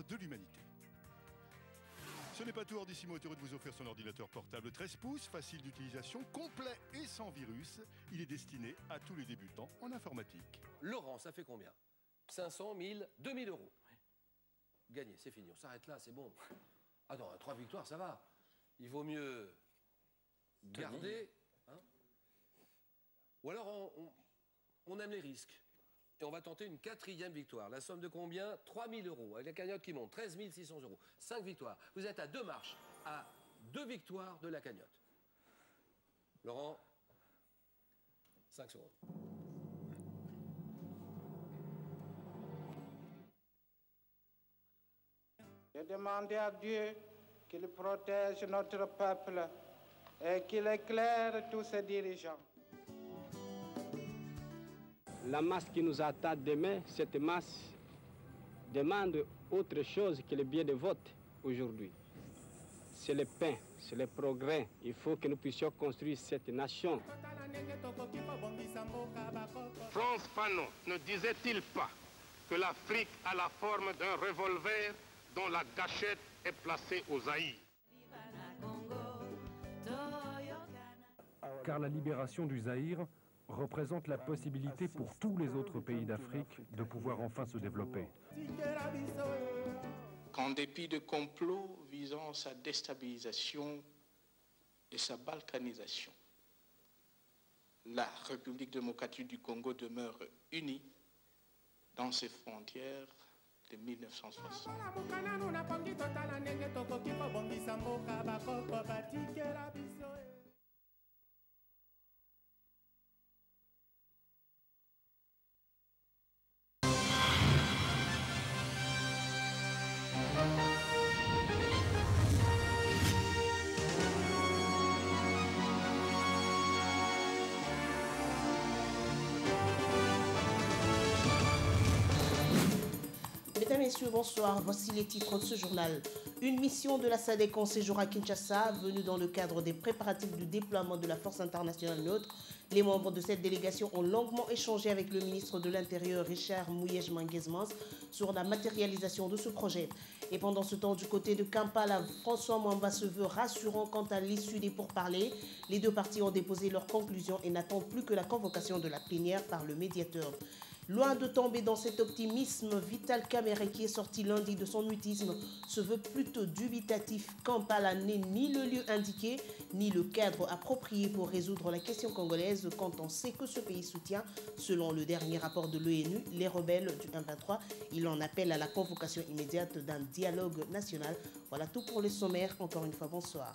de l'humanité. Ce n'est pas tout, Ordissimo est heureux de vous offrir son ordinateur portable 13 pouces, facile d'utilisation, complet et sans virus. Il est destiné à tous les débutants en informatique. Laurent, ça fait combien? 500, 1000, 2000 euros. Gagné, c'est fini, on s'arrête là, c'est bon. Attends, 3 victoires, ça va. Il vaut mieux garder. Hein, ou alors on aime les risques. Et on va tenter une 4e victoire. La somme de combien? 3000 euros. Avec la cagnotte qui monte, 13 600 euros. 5 victoires. Vous êtes à 2 marches, à 2 victoires de la cagnotte. Laurent, 5 secondes. J'ai demandé à Dieu qu'il protège notre peuple et qu'il éclaire tous ses dirigeants. La masse qui nous attend demain, cette masse demande autre chose que le bien de vote aujourd'hui. C'est le pain, c'est le progrès. Il faut que nous puissions construire cette nation. Frantz Fanon ne disait-il pas que l'Afrique a la forme d'un revolver dont la gâchette est placée au Zaïre? Car la libération du Zaïre représente la possibilité pour tous les autres pays d'Afrique de pouvoir enfin se développer. Qu'en dépit de complots visant sa déstabilisation et sa balkanisation, la République démocratique du Congo demeure unie dans ses frontières de 1960. Mesdames et messieurs, bonsoir. Voici les titres de ce journal. Une mission de la SADC en séjour à Kinshasa, venue dans le cadre des préparatifs du déploiement de la force internationale neutre. Les membres de cette délégation ont longuement échangé avec le ministre de l'Intérieur, Richard Muyej-Manguesmans, sur la matérialisation de ce projet. Et pendant ce temps, du côté de Kampala, François Mwamba se veut rassurant quant à l'issue des pourparlers. Les deux parties ont déposé leurs conclusions et n'attendent plus que la convocation de la plénière par le médiateur. Loin de tomber dans cet optimisme, Vital Kamerhe, qui est sorti lundi de son mutisme, se veut plutôt dubitatif. Kampala n'est ni le lieu indiqué, ni le cadre approprié pour résoudre la question congolaise quand on sait que ce pays soutient, selon le dernier rapport de l'ONU, les rebelles du M23. Il en appelle à la convocation immédiate d'un dialogue national. Voilà tout pour le sommaire. Encore une fois, bonsoir.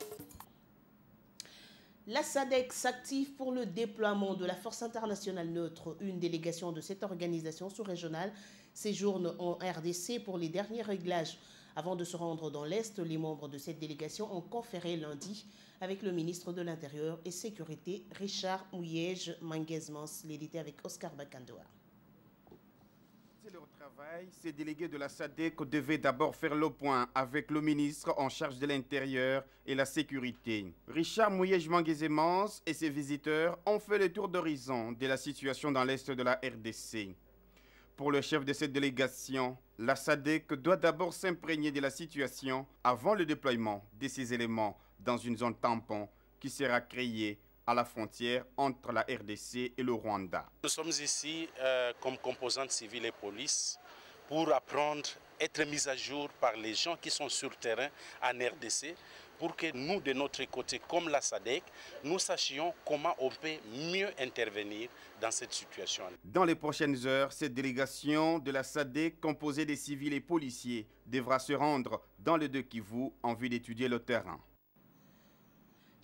La SADC s'active pour le déploiement de la force internationale neutre. Une délégation de cette organisation sous-régionale séjourne en RDC pour les derniers réglages. Avant de se rendre dans l'Est, les membres de cette délégation ont conféré lundi avec le ministre de l'Intérieur et Sécurité, Richard Muyej-Manguesmans, l'édité avec Oscar Bakandoa. C'est leur travail. Ces délégués de la SADC devaient d'abord faire le point avec le ministre en charge de l'Intérieur et la Sécurité. Richard Muyej-Manguesmans et ses visiteurs ont fait le tour d'horizon de la situation dans l'Est de la RDC. Pour le chef de cette délégation, la SADC doit d'abord s'imprégner de la situation avant le déploiement de ces éléments dans une zone tampon qui sera créée à la frontière entre la RDC et le Rwanda. Nous sommes ici comme composante civile et police pour apprendre, être mis à jour par les gens qui sont sur le terrain en RDC pour que nous, de notre côté, comme la SADC, nous sachions comment on peut mieux intervenir dans cette situation. Dans les prochaines heures, cette délégation de la SADC, composée des civils et policiers, devra se rendre dans le Kivu en vue d'étudier le terrain.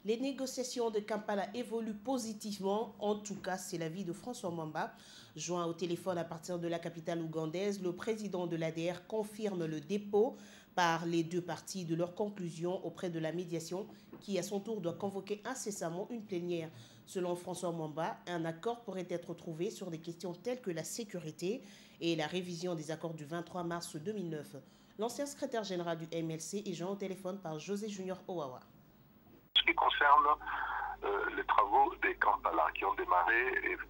Les négociations de Kampala évoluent positivement. En tout cas, c'est l'avis de François Mwamba. Joint au téléphone à partir de la capitale ougandaise, le président de l'ADR confirme le dépôt par les deux parties de leurs conclusions auprès de la médiation qui, à son tour, doit convoquer incessamment une plénière. Selon François Mwamba, un accord pourrait être trouvé sur des questions telles que la sécurité et la révision des accords du 23 mars 2009. L'ancien secrétaire général du MLC est joint au téléphone par José Junior Owawa. Ce qui concerne les travaux des Kampala qui ont démarré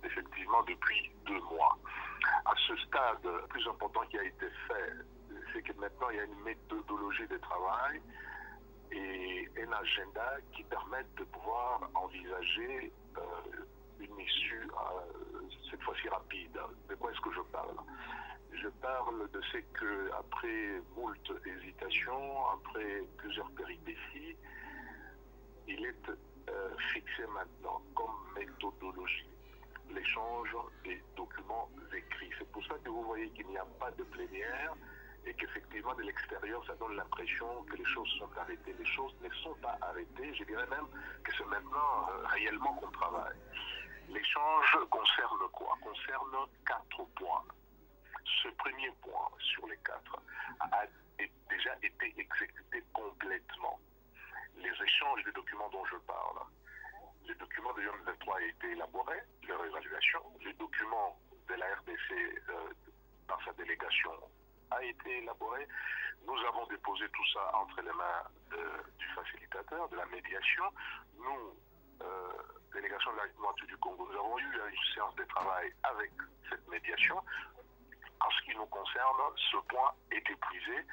effectivement depuis 2 mois. À ce stade, le plus important qui a été fait, c'est que maintenant il y a une méthodologie de travail et un agenda qui permettent de pouvoir envisager une issue cette fois-ci rapide. De quoi est-ce que je parle? Je parle de ce que, après moult hésitations, après plusieurs péripéties, il est fixé maintenant comme méthodologie l'échange des documents écrits. C'est pour ça que vous voyez qu'il n'y a pas de plénière et qu'effectivement de l'extérieur ça donne l'impression que les choses sont arrêtées. Les choses ne sont pas arrêtées, je dirais même que c'est maintenant réellement qu'on travaille. L'échange concerne quoi? Concerne 4 points. Ce premier point sur les 4 a déjà été exécuté complètement. Les échanges de documents dont je parle, le document de M23 a été élaboré, leur évaluation, le document de la RDC par sa délégation a été élaboré. Nous avons déposé tout ça entre les mains du facilitateur, de la médiation. Nous, délégation de la République du Congo, nous avons eu une séance de travail avec cette médiation. En ce qui nous concerne, ce point est épuisé.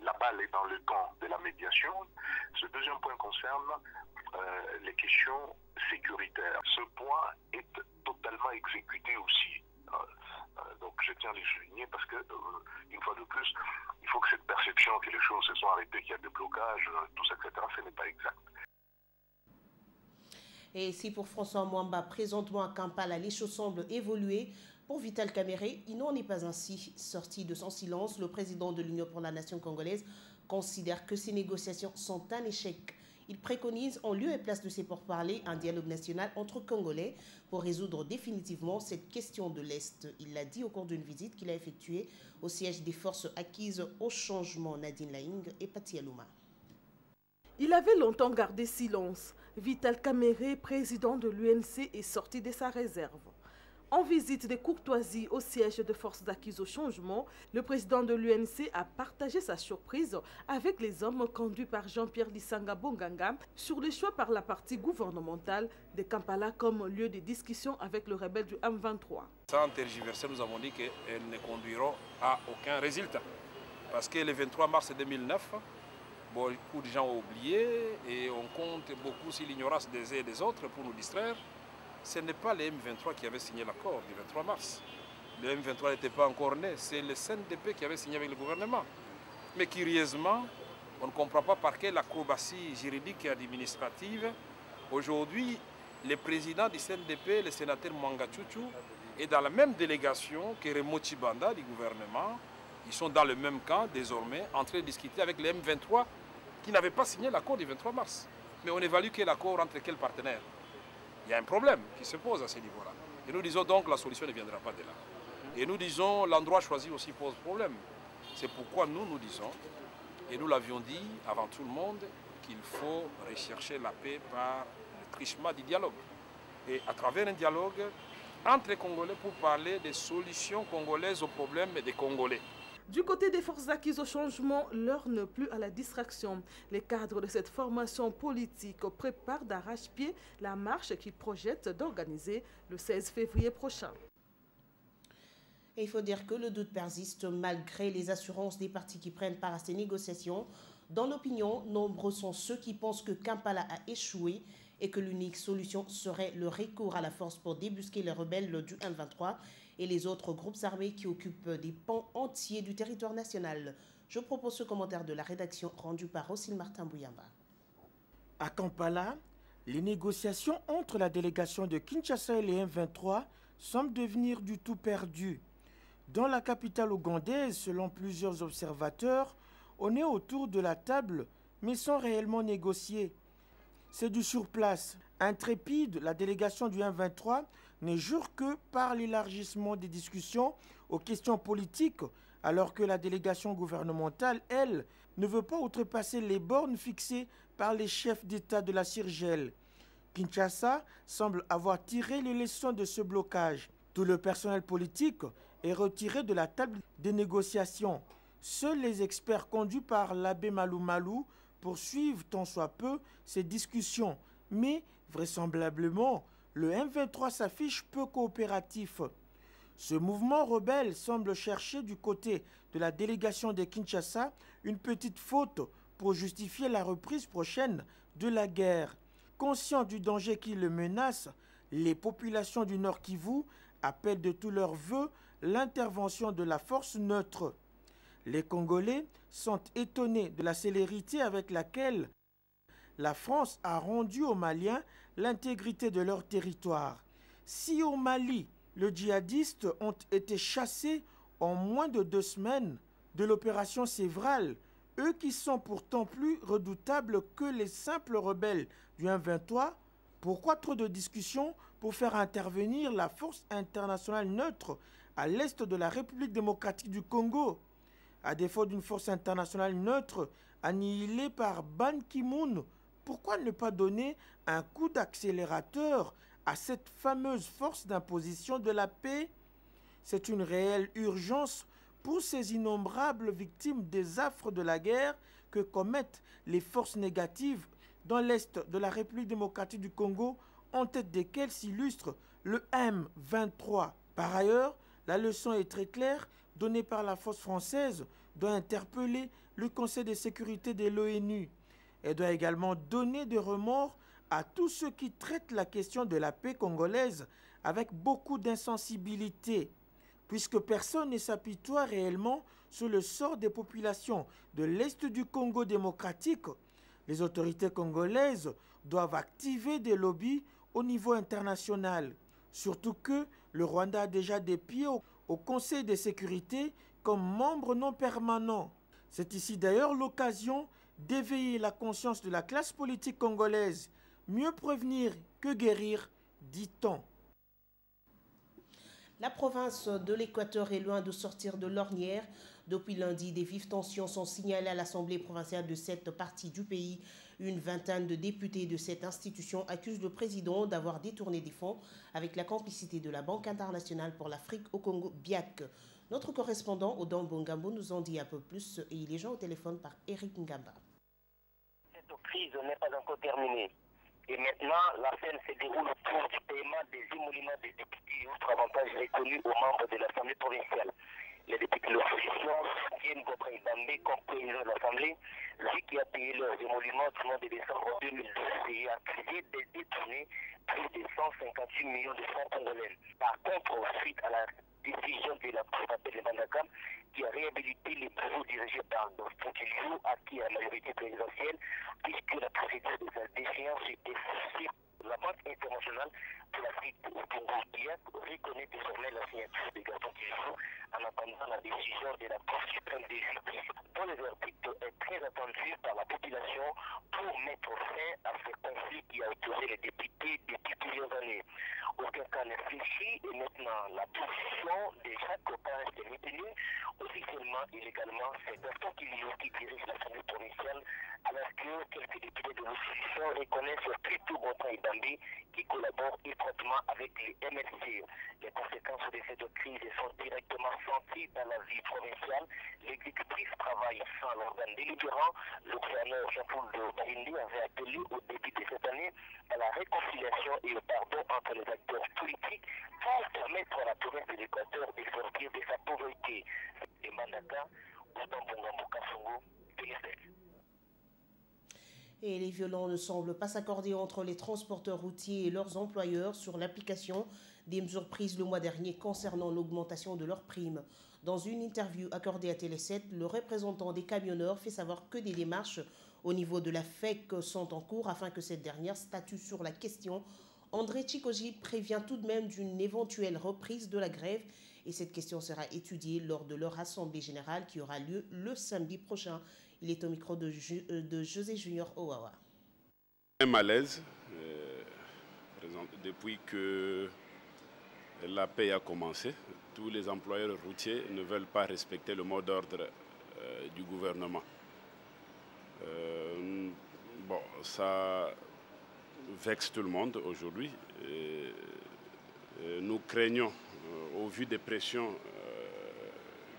La balle est dans le camp de la médiation. Ce deuxième point concerne les questions sécuritaires. Ce point est totalement exécuté aussi. Donc je tiens à les souligner parce que, une fois de plus, il faut que cette perception que les choses se sont arrêtées, qu'il y a des blocages, tout ça, etc., ce n'est pas exact. Et si pour François Mwamba, présentement à Kampala, les choses semblent évoluer, pour Vital Kamerhe, il n'en est pas ainsi. Sorti de son silence, le président de l'Union pour la nation congolaise considère que ces négociations sont un échec. Il préconise en lieu et place de ces pourparlers un dialogue national entre Congolais pour résoudre définitivement cette question de l'Est. Il l'a dit au cours d'une visite qu'il a effectuée au siège des forces acquises au changement. Nadine Laing et Pati Alouma. Il avait longtemps gardé silence. Vital Kamerhe, président de l'UNC, est sorti de sa réserve. En visite de courtoisie au siège de forces acquises au changement, le président de l'UNC a partagé sa surprise avec les hommes conduits par Jean-Pierre Lisanga Bonganga sur le choix par la partie gouvernementale de Kampala comme lieu de discussion avec le rebelle du M23. Sans tergiverser, nous avons dit qu'elles ne conduiront à aucun résultat. Parce que le 23 mars 2009, beaucoup de gens ont oublié et on compte beaucoup sur l'ignorance des uns et des autres pour nous distraire. Ce n'est pas le M23 qui avait signé l'accord du 23 mars. Le M23 n'était pas encore né, c'est le CNDP qui avait signé avec le gouvernement. Mais curieusement, on ne comprend pas par quelle acrobatie juridique et administrative. Aujourd'hui, le président du CNDP, le sénateur Mwanga Chuchu, est dans la même délégation que Remo Chibanda du gouvernement. Ils sont dans le même camp désormais, en train de discuter avec le M23 qui n'avait pas signé l'accord du 23 mars. Mais on évalue quel accord entre quels partenaires. Il y a un problème qui se pose à ce niveau-là. Et nous disons donc que la solution ne viendra pas de là. Et nous disons l'endroit choisi aussi pose problème. C'est pourquoi nous disons, et nous l'avions dit avant tout le monde, qu'il faut rechercher la paix par le truchement du dialogue. Et à travers un dialogue entre les Congolais pour parler des solutions congolaises aux problèmes des Congolais. Du côté des forces acquises au changement, l'heure n'est plus à la distraction. Les cadres de cette formation politique préparent d'arrache-pied la marche qu'ils projettent d'organiser le 16 février prochain. Et il faut dire que le doute persiste malgré les assurances des partis qui prennent part à ces négociations. Dans l'opinion, nombreux sont ceux qui pensent que Kampala a échoué et que l'unique solution serait le recours à la force pour débusquer les rebelles du M23 et les autres groupes armés qui occupent des pans entiers du territoire national. Je propose ce commentaire de la rédaction rendu par Rossine Martin Bouyamba. À Kampala, les négociations entre la délégation de Kinshasa et les M23 semblent devenir du tout perdues. Dans la capitale ougandaise, selon plusieurs observateurs, on est autour de la table, mais sans réellement négocier. C'est du surplace. Intrépide, la délégation du M23 ne jure que par l'élargissement des discussions aux questions politiques, alors que la délégation gouvernementale, elle, ne veut pas outrepasser les bornes fixées par les chefs d'État de la CIRGEL. Kinshasa semble avoir tiré les leçons de ce blocage. Tout le personnel politique est retiré de la table des négociations. Seuls les experts conduits par l'abbé Malou Malou poursuivent tant soit peu ces discussions. Mais vraisemblablement, le M23 s'affiche peu coopératif. Ce mouvement rebelle semble chercher du côté de la délégation de Kinshasa une petite faute pour justifier la reprise prochaine de la guerre. Conscients du danger qui le menace, les populations du Nord Kivu appellent de tous leurs vœux l'intervention de la force neutre. Les Congolais sont étonnés de la célérité avec laquelle la France a rendu aux Maliens l'intégrité de leur territoire. Si au Mali, les djihadistes ont été chassés en moins de 2 semaines de l'opération Sévrale, eux qui sont pourtant plus redoutables que les simples rebelles du M23, pourquoi trop de discussions pour faire intervenir la force internationale neutre à l'est de la République démocratique du Congo? À défaut d'une force internationale neutre annihilée par Ban Ki-moon, pourquoi ne pas donner un coup d'accélérateur à cette fameuse force d'imposition de la paix? C'est une réelle urgence pour ces innombrables victimes des affres de la guerre que commettent les forces négatives dans l'est de la République démocratique du Congo, en tête desquelles s'illustre le M23. Par ailleurs, la leçon est très claire, donnée par la force française, doit interpeller le Conseil de sécurité de l'ONU. Elle doit également donner des remords à tous ceux qui traitent la question de la paix congolaise avec beaucoup d'insensibilité, puisque personne ne s'apitoie réellement sur le sort des populations de l'Est du Congo démocratique. Les autorités congolaises doivent activer des lobbies au niveau international, surtout que le Rwanda a déjà des pieds au Conseil de sécurité comme membre non permanent. C'est ici d'ailleurs l'occasion d'éveiller la conscience de la classe politique congolaise. Mieux prévenir que guérir, dit-on. La province de l'Équateur est loin de sortir de l'ornière. Depuis lundi, des vives tensions sont signalées à l'Assemblée provinciale de cette partie du pays. Une vingtaine de députés de cette institution accusent le président d'avoir détourné des fonds avec la complicité de la Banque internationale pour l'Afrique au Congo, BIAC. Notre correspondant Odambo Ngambo nous en dit un peu plus et il est joint au téléphone par Eric Ngamba. Cette crise n'est pas encore terminée. Et maintenant, la scène se déroule autour du paiement des émoluments des députés et autres avantages reconnus aux membres de l'Assemblée provinciale. Les députés de l'opposition soutiennent Gobra Ibambe comme président de l'Assemblée, lui qui a payé leurs émoluments du mois de décembre 2012 et a accusé de détourner plus de 158 millions de francs congolais. Par contre, suite à la décision de la Cour d'appel de Bandaka, qui a réhabilité les bureaux dirigés par Dostin Kiliou, acquis à la majorité présidentielle, puisque la procédure de sa déchéance était forcée. La Banque internationale pour l'Afrique au Congo, BIAC, reconnaît désormais la signature de Gaston Kiliou en attendant la décision de la Cour suprême de justice, dont le verdict est très attendu par la population pour mettre fin à ce conflit qui a opposé les députés depuis plusieurs années. Aucun cas n'est fléchi et maintenant la position de Jacques Cotin est retenue officiellement et légalement. C'est Gaston Kiliou qui dirige l'Assemblée provinciale, alors que quelques députés de l'opposition reconnaissent plutôt Gobra Ibambe qui collabore étroitement avec les MLC. Les conséquences de cette crise sont directement senties dans la vie provinciale. L'exécutif travaille sans l'organe délibérant. Le gouverneur Jean-Paul Barindi avait appelé au début de cette année à la réconciliation et au pardon entre les acteurs politiques pour permettre à la province de l'Équateur de sortir de sa pauvreté. Et Mandaka, Odambo Kasongo, TSL. Et les violents ne semblent pas s'accorder entre les transporteurs routiers et leurs employeurs sur l'application des mesures prises le mois dernier concernant l'augmentation de leurs primes. Dans une interview accordée à Télé 7, le représentant des camionneurs fait savoir que des démarches au niveau de la FEC sont en cours afin que cette dernière statue sur la question. André Chikoji prévient tout de même d'une éventuelle reprise de la grève et cette question sera étudiée lors de leur assemblée générale qui aura lieu le samedi prochain. Il est au micro de José Junior Owawa. Un malaise depuis que la paix a commencé. Tous les employeurs routiers ne veulent pas respecter le mot d'ordre du gouvernement. Bon, ça vexe tout le monde aujourd'hui. Nous craignons, au vu des pressions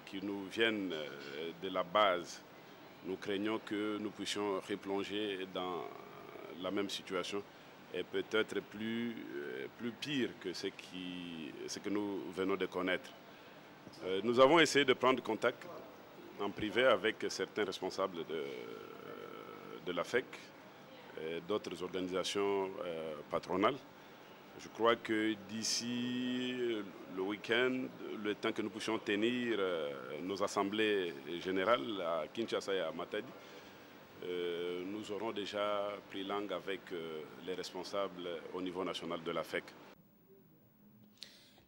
qui nous viennent de la base, nous craignons que nous puissions replonger dans la même situation est peut-être plus pire que ce que nous venons de connaître. Nous avons essayé de prendre contact en privé avec certains responsables de la FEC et d'autres organisations patronales. Je crois que d'ici le week-end, le temps que nous puissions tenir nos assemblées générales à Kinshasa et à Matadi, nous aurons déjà pris langue avec les responsables au niveau national de la FEC.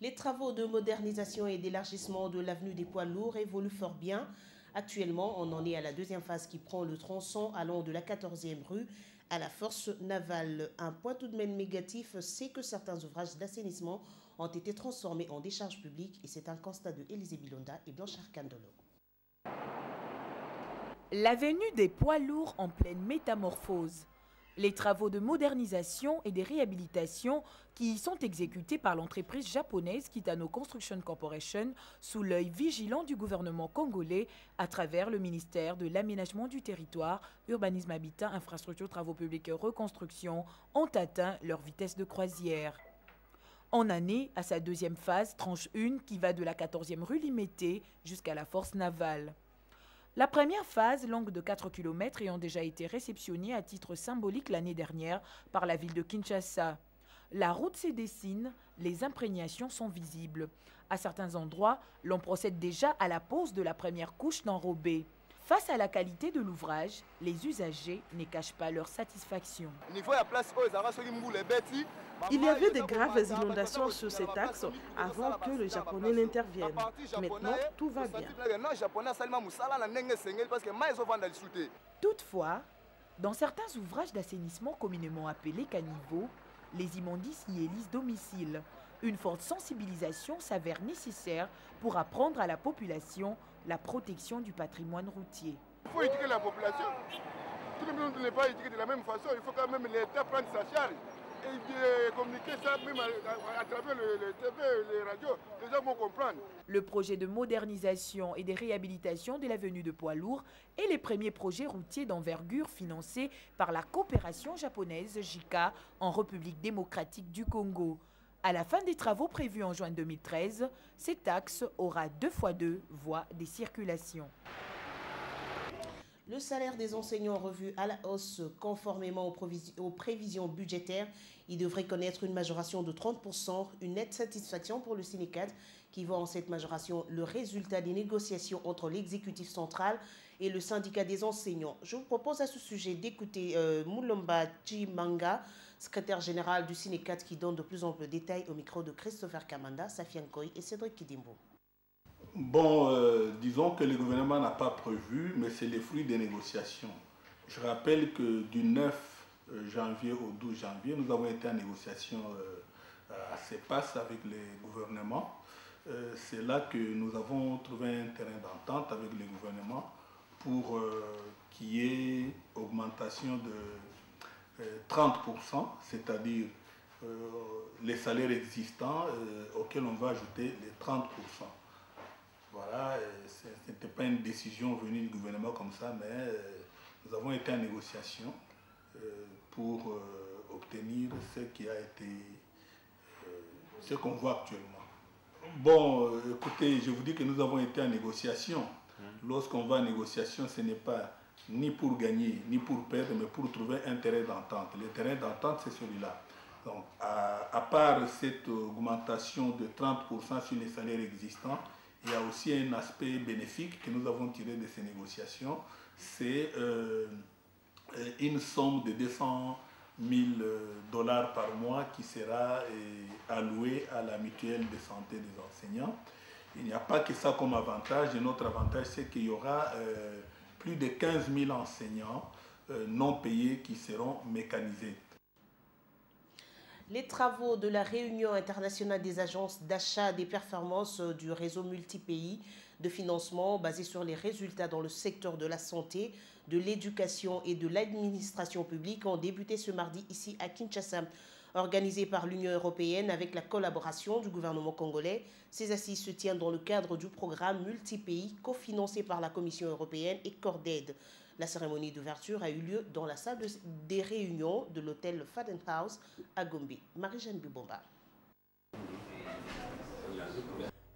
Les travaux de modernisation et d'élargissement de l'avenue des Poids Lourds évoluent fort bien. Actuellement, on en est à la deuxième phase qui prend le tronçon allant de la 14e rue à la force navale. Un point tout de même négatif, c'est que certains ouvrages d'assainissement ont été transformés en décharges publiques et c'est un constat de Élisée Bilonda et Blanchard Candolo. L'avenue des Poids Lourds en pleine métamorphose. Les travaux de modernisation et de réhabilitation qui y sont exécutés par l'entreprise japonaise Kitano Construction Corporation sous l'œil vigilant du gouvernement congolais à travers le ministère de l'Aménagement du Territoire, Urbanisme Habitat, Infrastructures, Travaux Publics et Reconstruction ont atteint leur vitesse de croisière. En année, à sa deuxième phase, tranche 1 qui va de la 14e rue Limété jusqu'à la force navale. La première phase, longue de 4 km, ayant déjà été réceptionnée à titre symbolique l'année dernière par la ville de Kinshasa. La route se dessine, les imprégnations sont visibles. À certains endroits, l'on procède déjà à la pose de la première couche d'enrobé. Face à la qualité de l'ouvrage, les usagers ne cachent pas leur satisfaction. Il y avait de graves inondations sur cet axe avant que le Japonais n'intervienne. Maintenant, tout va bien. Toutefois, dans certains ouvrages d'assainissement communément appelés caniveaux, les immondices y élisent domicile. Une forte sensibilisation s'avère nécessaire pour apprendre à la population la protection du patrimoine routier. Il faut éduquer la population. Tout le monde ne pas éduquer de la même façon. Il faut quand même l'État prendre sa charge et communiquer ça même à travers le TV, les radios. Les gens vont comprendre. Le projet de modernisation et de réhabilitation de l'avenue de Poids Lourds est le premier projet routier d'envergure financé par la coopération japonaise JICA en République démocratique du Congo. À la fin des travaux prévus en juin 2013, cet axe aura 2x2 voies de circulation. Le salaire des enseignants revu à la hausse conformément aux prévisions budgétaires. Il devrait connaître une majoration de 30%, une nette satisfaction pour le Sénécat qui voit en cette majoration le résultat des négociations entre l'exécutif central et le syndicat des enseignants. Je vous propose à ce sujet d'écouter Moulomba Chimanga, secrétaire général du Sénécat, qui donne de plus en plus de détails au micro de Christopher Kamanda, Safian Koy et Cédric Kidimbo. Bon, disons que le gouvernement n'a pas prévu, mais c'est le fruit des négociations. Je rappelle que du 9 janvier au 12 janvier, nous avons été en négociation à CEPAS avec les gouvernements. C'est là que nous avons trouvé un terrain d'entente avec les gouvernements pour qu'il y ait augmentation de 30%, c'est-à-dire les salaires existants auxquels on va ajouter les 30%. Voilà, ce n'était pas une décision venue du gouvernement comme ça, mais nous avons été en négociation pour obtenir ce qui a été, ce qu'on voit actuellement. Bon, écoutez, je vous dis que nous avons été en négociation. Lorsqu'on va en négociation, ce n'est pas ni pour gagner, ni pour perdre, mais pour trouver un terrain d'entente. Le terrain d'entente, c'est celui-là. Donc, à part cette augmentation de 30% sur les salaires existants, il y a aussi un aspect bénéfique que nous avons tiré de ces négociations. C'est une somme de 200 000 $ par mois qui sera allouée à la mutuelle de santé des enseignants. Il n'y a pas que ça comme avantage. Et notre avantage, c'est qu'il y aura plus de 15 000 enseignants non payés qui seront mécanisés. Les travaux de la réunion internationale des agences d'achat des performances du réseau multi-pays de financement basé sur les résultats dans le secteur de la santé, de l'éducation et de l'administration publique ont débuté ce mardi ici à Kinshasa. Organisés par l'Union européenne avec la collaboration du gouvernement congolais, ces assises se tiennent dans le cadre du programme multi-pays cofinancé par la Commission européenne et Corded. La cérémonie d'ouverture a eu lieu dans la salle des réunions de l'hôtel Faden House à Gombe. Marie-Jeanne Bibomba.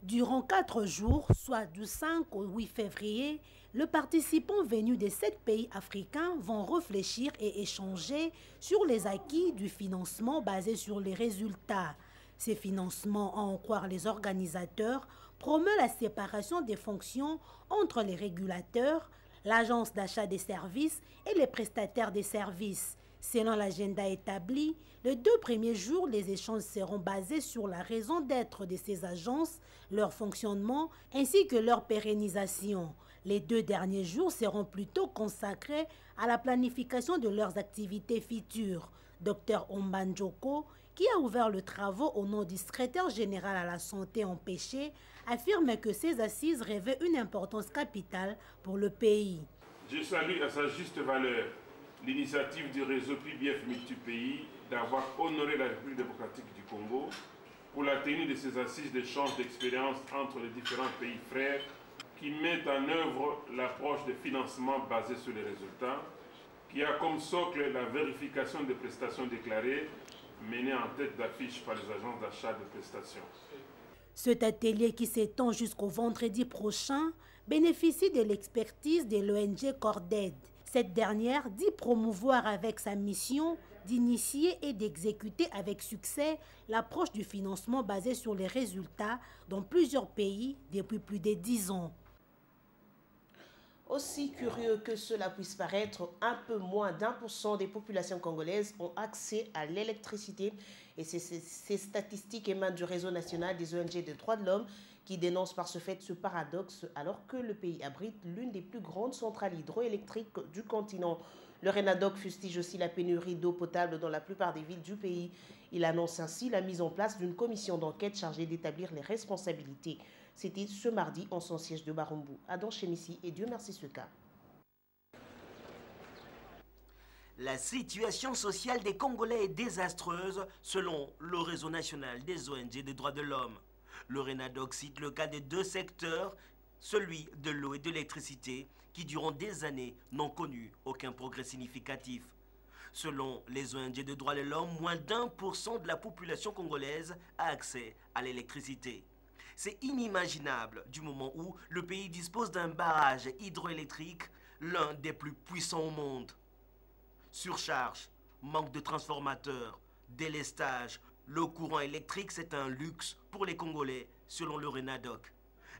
Durant 4 jours, soit du 5 au 8 février, les participants venus des 7 pays africains vont réfléchir et échanger sur les acquis du financement basé sur les résultats. Ces financements, à en croire les organisateurs, promeut la séparation des fonctions entre les régulateurs, l'agence d'achat des services et les prestataires des services. Selon l'agenda établi, les 2 premiers jours, les échanges seront basés sur la raison d'être de ces agences, leur fonctionnement ainsi que leur pérennisation. Les 2 derniers jours seront plutôt consacrés à la planification de leurs activités futures. Dr Ombanjoko, qui a ouvert le travaux au nom du secrétaire général à la santé empêchée, affirme que ces assises revêtent une importance capitale pour le pays. Je salue à sa juste valeur l'initiative du réseau PBF Multipays d'avoir honoré la République démocratique du Congo pour la tenue de ces assises d'échange d'expériences entre les différents pays frères qui mettent en œuvre l'approche de financement basée sur les résultats, qui a comme socle la vérification des prestations déclarées menée en tête d'affiche par les agences d'achat de prestations. Cet atelier qui s'étend jusqu'au vendredi prochain bénéficie de l'expertise de l'ONG Corded. Cette dernière dit promouvoir avec sa mission d'initier et d'exécuter avec succès l'approche du financement basé sur les résultats dans plusieurs pays depuis plus de 10 ans. Aussi curieux que cela puisse paraître, un peu moins d'1% des populations congolaises ont accès à l'électricité. Et ces statistiques émanent du réseau national des ONG des droits de l'homme qui dénonce par ce fait ce paradoxe alors que le pays abrite l'une des plus grandes centrales hydroélectriques du continent. Le RENADOC fustige aussi la pénurie d'eau potable dans la plupart des villes du pays. Il annonce ainsi la mise en place d'une commission d'enquête chargée d'établir les responsabilités. C'était ce mardi en son siège de Barumbu. Adam Chemissi et Dieu merci ce cas. La situation sociale des Congolais est désastreuse selon le réseau national des ONG des droits de l'homme. Le RENADOC cite le cas de 2 secteurs, celui de l'eau et de l'électricité, qui durant des années n'ont connu aucun progrès significatif. Selon les ONG de droits de l'homme, moins d'1% de la population congolaise a accès à l'électricité. C'est inimaginable du moment où le pays dispose d'un barrage hydroélectrique, l'un des plus puissants au monde. Surcharge, manque de transformateurs, délestage, le courant électrique c'est un luxe pour les Congolais selon le RENADOC.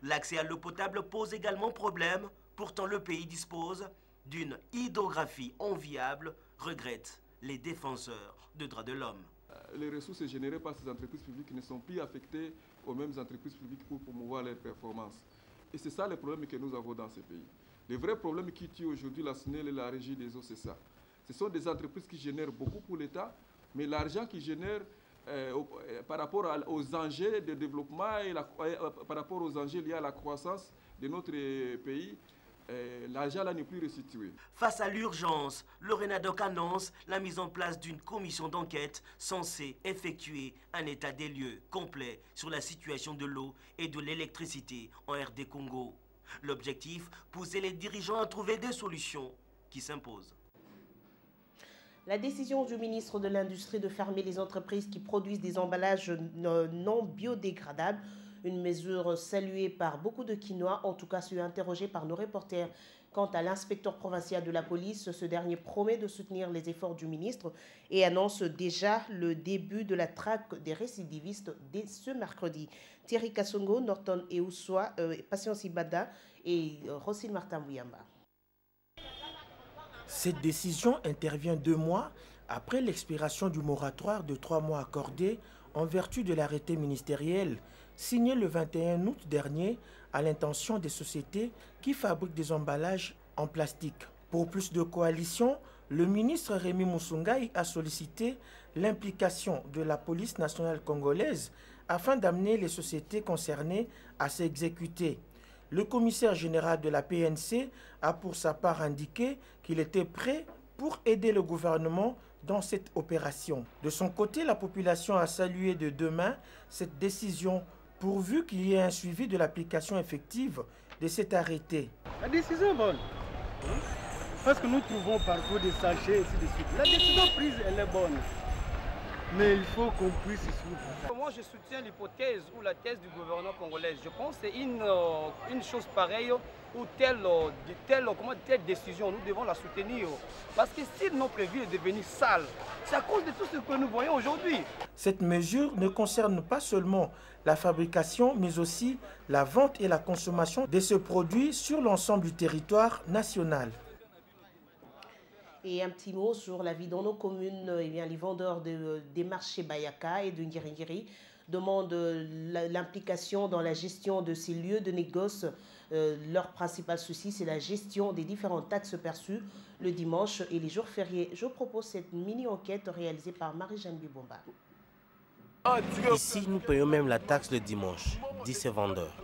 L'accès à l'eau potable pose également problème, pourtant le pays dispose d'une hydrographie enviable, regrettent les défenseurs de droits de l'homme. Les ressources générées par ces entreprises publiques ne sont plus affectées aux mêmes entreprises publiques pour promouvoir leurs performances. Et c'est ça le problème que nous avons dans ces pays. Le vrai problème qui tue aujourd'hui la SNEL et la Régie des eaux, c'est ça. Ce sont des entreprises qui génèrent beaucoup pour l'État, mais l'argent qu'ils génèrent par rapport aux enjeux de développement et par rapport aux enjeux liés à la croissance de notre pays, l'argent là n'est plus restitué. Face à l'urgence, le RENADOC annonce la mise en place d'une commission d'enquête censée effectuer un état des lieux complet sur la situation de l'eau et de l'électricité en RD Congo. L'objectif, pousser les dirigeants à trouver des solutions qui s'imposent. La décision du ministre de l'Industrie de fermer les entreprises qui produisent des emballages non biodégradables, une mesure saluée par beaucoup de Quinois, en tout cas ceux interrogés par nos reporters. Quant à l'inspecteur provincial de la police, ce dernier promet de soutenir les efforts du ministre et annonce déjà le début de la traque des récidivistes dès ce mercredi. Thierry Kassongo, Norton Eussoa, Patience Ibada et Rosine Martin Mouyamba. Cette décision intervient 2 mois après l'expiration du moratoire de 3 mois accordé en vertu de l'arrêté ministériel signé le 21 août dernier à l'intention des sociétés qui fabriquent des emballages en plastique. Pour plus de coalition, le ministre Rémi Moussoungaï a sollicité l'implication de la police nationale congolaise afin d'amener les sociétés concernées à s'exécuter. Le commissaire général de la PNC a pour sa part indiqué qu'il était prêt pour aider le gouvernement dans cette opération. De son côté, la population a salué de 2 mains cette décision pourvu qu'il y ait un suivi de l'application effective de cet arrêté. La décision est bonne. Parce que nous trouvons partout des sachets, ainsi de suite. La décision prise, elle est bonne. Mais il faut qu'on puisse suivre. Moi, je soutiens l'hypothèse ou la thèse du gouvernement congolais. Je pense que c'est une chose pareille ou telle décision, nous devons la soutenir. Parce que si notre ville est devenue sale, c'est à cause de tout ce que nous voyons aujourd'hui. Cette mesure ne concerne pas seulement la fabrication, mais aussi la vente et la consommation de ce produit sur l'ensemble du territoire national. Et un petit mot sur la vie dans nos communes. Eh bien, les vendeurs des marchés Bayaka et de Ngiringiri demandent l'implication dans la gestion de ces lieux de négoce. Leur principal souci, c'est la gestion des différentes taxes perçues le dimanche et les jours fériés. Je propose cette mini-enquête réalisée par Marie-Jeanne Bibomba. Ici, nous payons même la taxe le dimanche, dit ces vendeurs.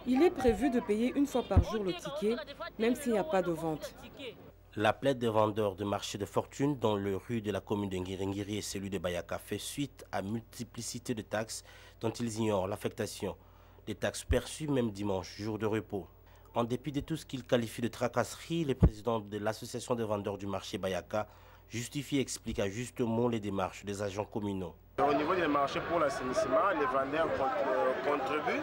Il est prévu de payer une fois par jour le ticket, même s'il n'y a pas de vente. La plainte des vendeurs de marché de fortune dans le rue de la commune de Ngiringiri et celui de Bayaka fait suite à multiplicité de taxes dont ils ignorent l'affectation. Des taxes perçues même dimanche, jour de repos. En dépit de tout ce qu'ils qualifient de tracasserie, le président de l'association des vendeurs du marché Bayaka justifie et explique à juste mot les démarches des agents communaux. Au niveau des marchés pour l'assainissement, les vendeurs contribuent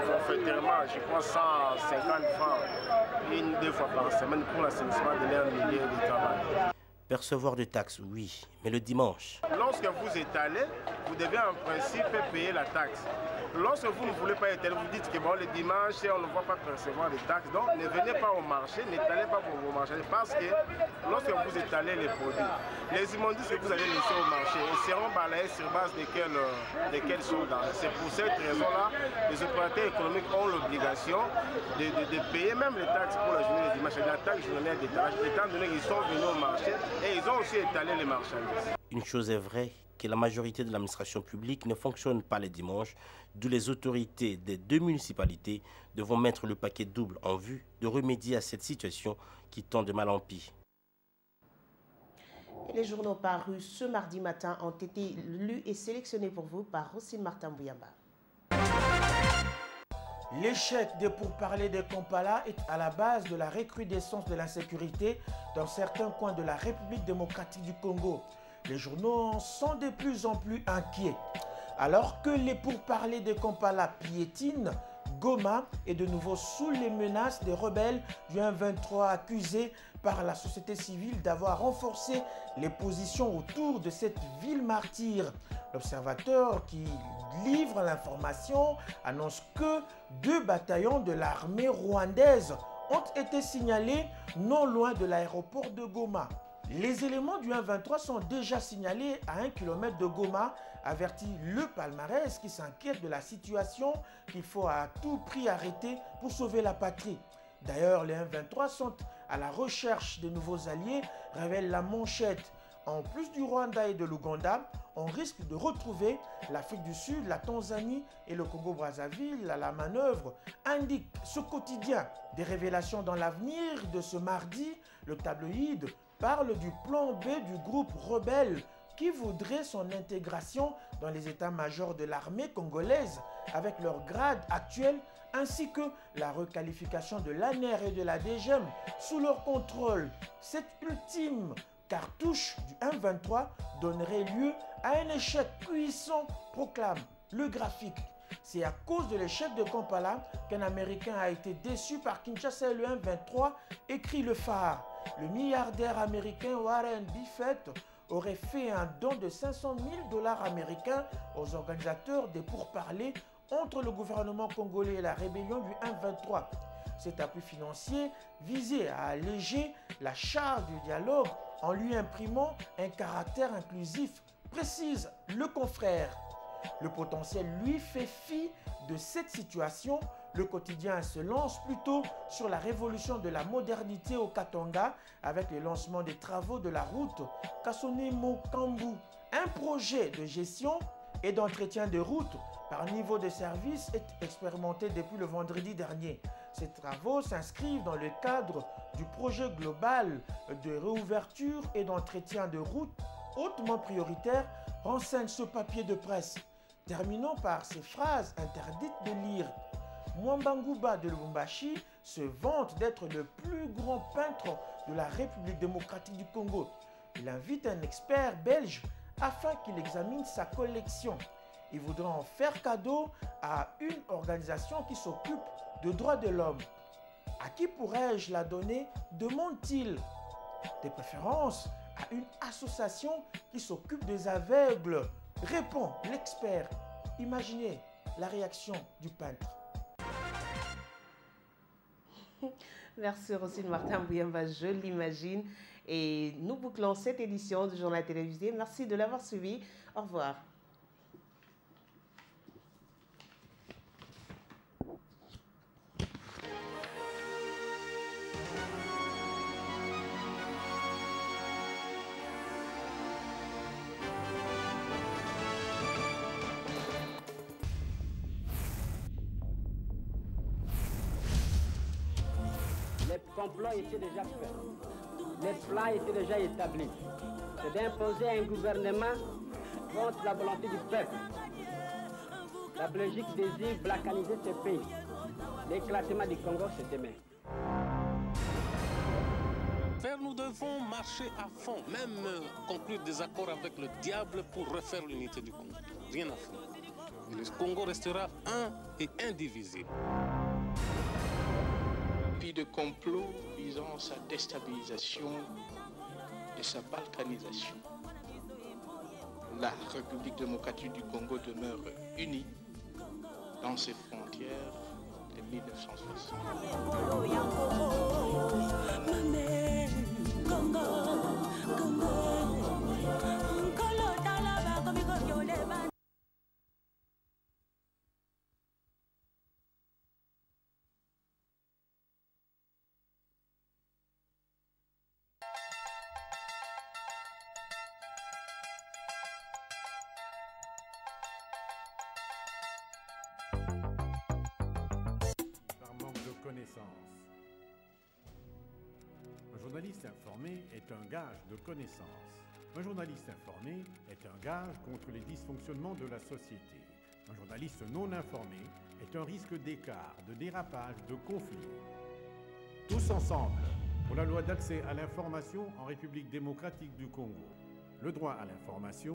forfaitairement, je crois 150 francs, une, deux fois par semaine pour l'assainissement de leur milieu de travail. Percevoir des taxes, oui, mais le dimanche. Lorsque vous étalez, vous devez en principe payer la taxe. Lorsque vous ne voulez pas étaler, vous dites que bon, le dimanche, on ne va pas percevoir les taxes. Donc, ne venez pas au marché, n'étalez pas pour vos marchés. Parce que lorsque vous étalez les produits, les immondices que vous allez laisser au marché seront balayés sur base de quelles choses. C'est pour cette raison-là, les opérateurs économiques ont l'obligation de payer même les taxes pour la journée du dimanche, la taxe journalière d'étalage, étant donné qu'ils sont venus au marché et ils ont aussi étalé les marchandises. Une chose est vraie, que la majorité de l'administration publique ne fonctionne pas les dimanches, d'où les autorités des deux municipalités devront mettre le paquet double en vue de remédier à cette situation qui tend de mal en pis. Les journaux parus ce mardi matin ont été lus et sélectionnés pour vous par Rosine Martin Bouyamba. L'échec des pourparlers des Kampala est à la base de la recrudescence de l'insécurité dans certains coins de la République démocratique du Congo. Les journaux sont de plus en plus inquiets. Alors que les pourparlers de Kampala piétinent, Goma est de nouveau sous les menaces des rebelles du M23 accusés par la société civile d'avoir renforcé les positions autour de cette ville martyre. L'observateur qui livre l'information annonce que 2 bataillons de l'armée rwandaise ont été signalés non loin de l'aéroport de Goma. Les éléments du M23 sont déjà signalés à 1 km de Goma, avertit le palmarès qui s'inquiète de la situation qu'il faut à tout prix arrêter pour sauver la patrie. D'ailleurs, les M23 sont à la recherche de nouveaux alliés, révèle la manchette. En plus du Rwanda et de l'Ouganda, on risque de retrouver l'Afrique du Sud, la Tanzanie et le Congo-Brazzaville à la manœuvre, indique ce quotidien. Des révélations dans l'avenir de ce mardi, le tabloïd parle du plan B du groupe rebelle qui voudrait son intégration dans les états-majors de l'armée congolaise avec leur grade actuel ainsi que la requalification de l'ANR et de la DGM sous leur contrôle. Cette ultime cartouche du M23 donnerait lieu à un échec puissant, proclame le graphique. C'est à cause de l'échec de Kampala qu'un Américain a été déçu par Kinshasa et le M23, écrit le phare. Le milliardaire américain Warren Buffett aurait fait un don de 500 000 $ américains aux organisateurs des pourparlers entre le gouvernement congolais et la rébellion du M23. Cet appui financier visait à alléger la charge du dialogue en lui imprimant un caractère inclusif, précise le confrère. Le potentiel lui fait fi de cette situation. Le quotidien se lance plutôt sur la révolution de la modernité au Katanga avec le lancement des travaux de la route Kasone-Mokambu. Un projet de gestion et d'entretien de route par niveau de service est expérimenté depuis le vendredi dernier. Ces travaux s'inscrivent dans le cadre du projet global de réouverture et d'entretien de route hautement prioritaire, renseigne ce papier de presse. Terminons par ces phrases interdites de lire. Mwambanguba de Lubumbashi se vante d'être le plus grand peintre de la République démocratique du Congo. Il invite un expert belge afin qu'il examine sa collection. Il voudra en faire cadeau à une organisation qui s'occupe de droits de l'homme. À qui pourrais-je la donner, demande-t-il. De préférence à une association qui s'occupe des aveugles, répond l'expert. Imaginez la réaction du peintre. Merci Rosine Martin Bouyamba, je l'imagine. Et nous bouclons cette édition du journal télévisé. Merci de l'avoir suivi. Au revoir. Les complots étaient déjà faits. Les plans étaient déjà établis. C'est d'imposer un gouvernement contre la volonté du peuple. La Belgique désire balkaniser ce pays. L'éclatement du Congo, c'est demain. Nous devons marcher à fond, même conclure des accords avec le diable pour refaire l'unité du Congo. Rien à faire. Et le Congo restera un et indivisible. Puis de complot visant sa déstabilisation et sa balkanisation. La République démocratique du Congo demeure unie dans ses frontières de 1960. Un journaliste informé est un gage de connaissance. Un journaliste informé est un gage contre les dysfonctionnements de la société. Un journaliste non informé est un risque d'écart, de dérapage, de conflit. Tous ensemble, pour la loi d'accès à l'information en République démocratique du Congo. Le droit à l'information